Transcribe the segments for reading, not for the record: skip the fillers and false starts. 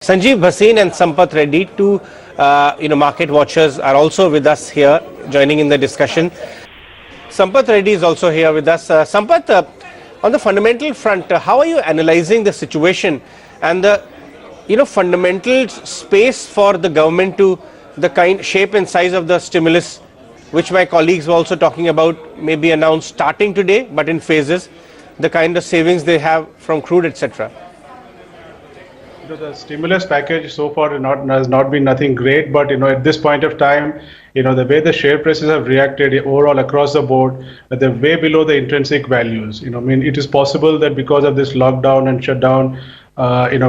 Sanjeev Bhasin and Sampath Reddy, two market watchers, are also with us here, joining in the discussion. Sampath Reddy is also here with us. Sampath, on the fundamental front, how are you analyzing the situation and the fundamental space for the government to the shape and size of the stimulus, which my colleagues were also talking about, may be announced starting today, but in phases, the kind of savings they have from crude, etc. The stimulus package so far has not been nothing great, but at this point of time, the way the share prices have reacted overall across the board, they're way below the intrinsic values. It is possible that because of this lockdown and shutdown,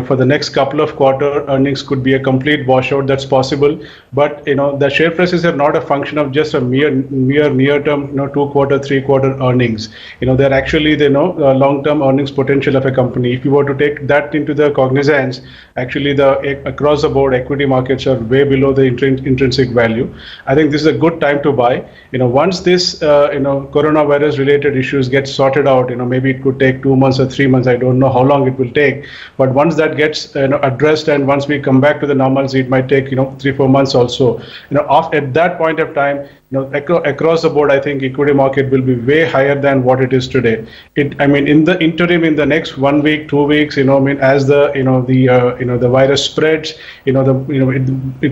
for the next couple of quarter, earnings could be a complete washout. That's possible, but the share prices are not a function of just a mere near-term, 2-quarter, 3-quarter earnings. They're actually long-term earnings potential of a company. If you were to take that into the cognizance, actually across the board equity markets are way below the intrinsic value. I think this is a good time to buy. Once this coronavirus related issues get sorted out, maybe it could take 2 months or 3 months. I don't know how long it will take. But once that gets addressed and once we come back to the normalcy, it might take 3-4 months also. At that point of time, across the board, I think equity market will be way higher than what it is today. In the interim, in the next 1 week, 2 weeks, as the virus spreads, it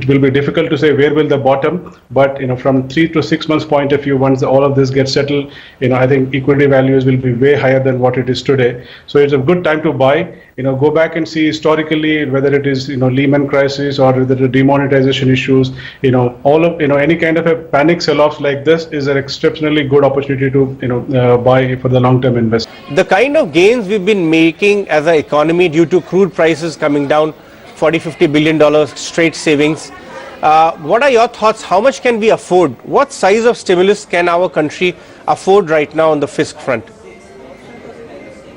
will be difficult to say where will the bottom. But from 3 to 6 months point of view, once all of this gets settled, I think equity values will be way higher than what it is today. So it's a good time to buy. Go back and see historically whether it is Lehman crisis or whether the demonetization issues. All of any kind of a panic sell-offs like this is an exceptionally good opportunity to buy for the long-term investment. The kind of gains we've been making as an economy due to crude prices coming down, $40-50 billion straight savings. What are your thoughts? How much can we afford? What size of stimulus can our country afford right now on the fisc front?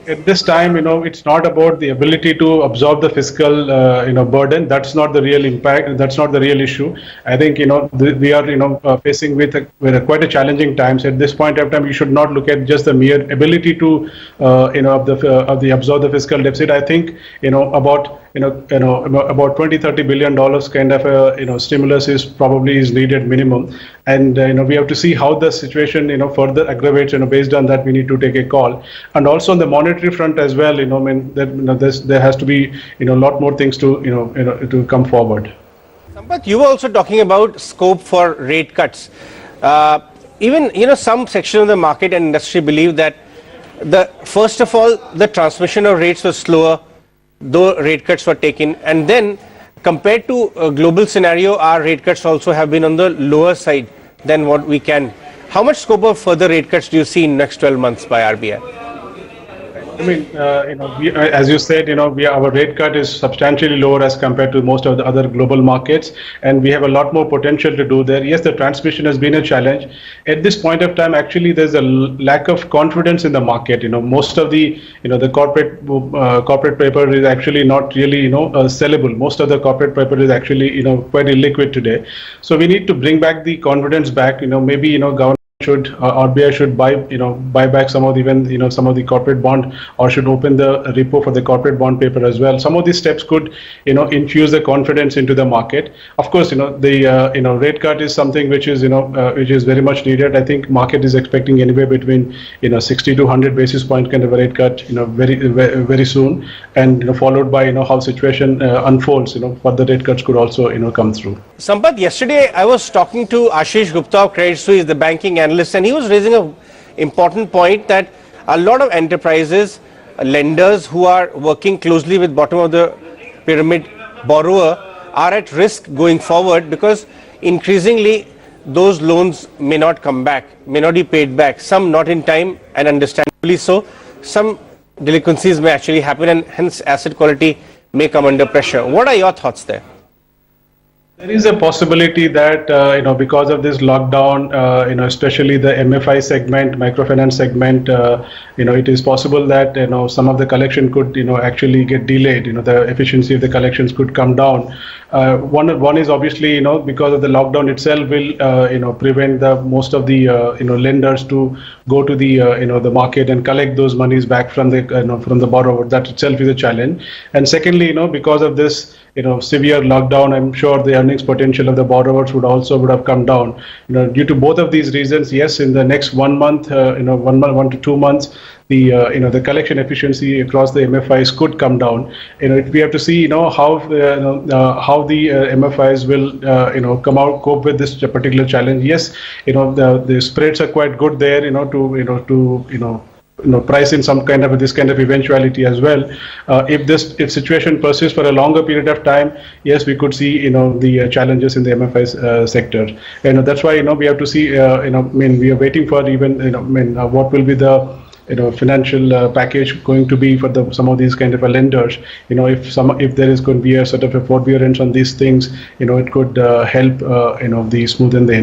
At this time, it's not about the ability to absorb the fiscal, burden. That's not the real impact. That's not the real issue. I think, we are, facing with quite a challenging times. At this point of time, you should not look at just the mere ability to, absorb the fiscal deficit. I think, about 20-30 billion dollars kind of a stimulus is needed minimum, and we have to see how the situation further aggravates. Based on that, we need to take a call. And also on the monetary front as well, there has to be a lot more things to to come forward. But you were also talking about scope for rate cuts. Even some section of the market and industry believe that first of all the transmission of rates was slower, though rate cuts were taken, and then compared to a global scenario, our rate cuts also have been on the lower side than what we can. How much scope of further rate cuts do you see in next 12 months by RBI? As you said, our rate cut is substantially lower as compared to most of the other global markets, and we have a lot more potential to do there. Yes, the transmission has been a challenge. At this point of time, actually, there's a lack of confidence in the market. Most of the, the corporate paper is actually not really, sellable. Most of the corporate paper is actually, quite illiquid today. So we need to bring back the confidence back. Maybe, government RBI should buy back some of some of the corporate bond, or should open the repo for the corporate bond paper as well. Some of these steps could infuse the confidence into the market. Of course, the rate cut is something which is very much needed. I think market is expecting anywhere between 60 to 100 basis point kind of a rate cut very soon, and followed by how situation unfolds. Further rate cuts could also come through. Sampath, yesterday I was talking to Ashish Gupta of Credit Suisse, the banking analyst, and he was raising an important point that a lot of enterprises, lenders who are working closely with bottom of the pyramid borrower are at risk going forward, because increasingly those loans may not come back, may not be paid back, some not in time, and understandably so. Some delinquencies may actually happen, and hence asset quality may come under pressure. What are your thoughts there? There is a possibility that because of this lockdown, especially the MFI segment, microfinance segment, it is possible that some of the collection could actually get delayed. The efficiency of the collections could come down. One is obviously because of the lockdown itself will prevent the most of the lenders to go to the the market and collect those monies back from the from the borrower. That itself is a challenge. And secondly, because of this severe lockdown, I'm sure the earnings potential of the borrowers would have come down. Due to both of these reasons, yes, in the next 1 month, 1 to 2 months, the collection efficiency across the MFIs could come down. We have to see how the MFIs will cope with this particular challenge. Yes, the spreads are quite good there, to price in some kind of this kind of eventuality as well. If situation persists for a longer period of time, yes, we could see the challenges in the MFI sector. That's why we have to see. We are waiting for even what will be the financial package going to be for some of these kind of lenders. If there is going to be a sort of a forbearance on these things, it could help smoothen the